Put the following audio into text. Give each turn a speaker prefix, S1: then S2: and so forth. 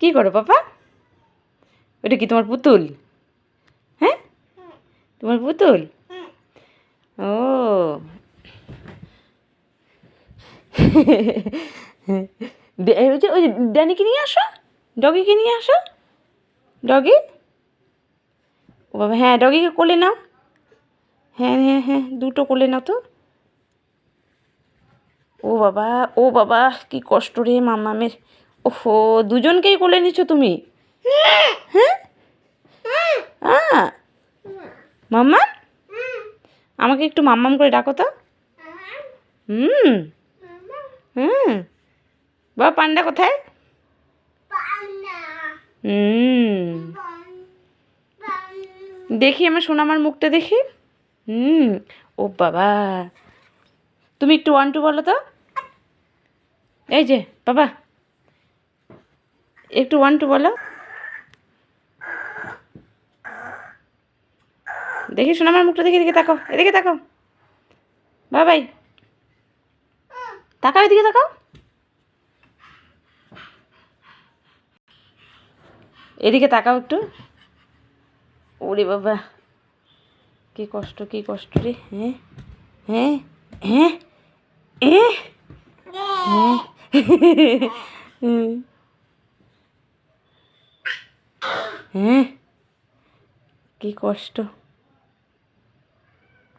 S1: কি করো পাপা? ওটা কি তোমার পুতুল? হ্যাঁ, তোমার পুতুল? ও ওই ড্যানিকে নিয়ে আসো, ডগিকে নিয়ে আসো। ডগি, ও বাবা, হ্যাঁ ডগিকে কোলে নাও। হ্যাঁ হ্যাঁ হ্যাঁ, দুটো কোলে নাও তো। ও বাবা, ও বাবা, কি কষ্ট রে মাম্মামের। ওহো, দুজনকেই কোলে নিচ্ছ তুমি? হ্যাঁ, মাম্মা, আমাকে একটু মাম্মাম করে ডাকো তো। হুম হুম, বাবা পান্ডা কোথায়? হুম, দেখি আমার সোনামার মুখটা দেখি। হুম, ও বাবা, তুমি একটু 1 2 বলো তো। এই যে বাবা, একটু 1 2 বলো দেখি, সোনামার মুখটা দেখি, এদিকে তাকাও, এদিকে তাকাও বাবাই, তাকাও এদিকে তাকাও, এদিকে তাকাও একটু। ওরে বাবা, কি কষ্ট, কি কষ্ট রে। হ্যাঁ হ্যাঁ হ্যাঁ হ্যাঁ হ্যাঁ হ্যাঁ, কি কষ্ট।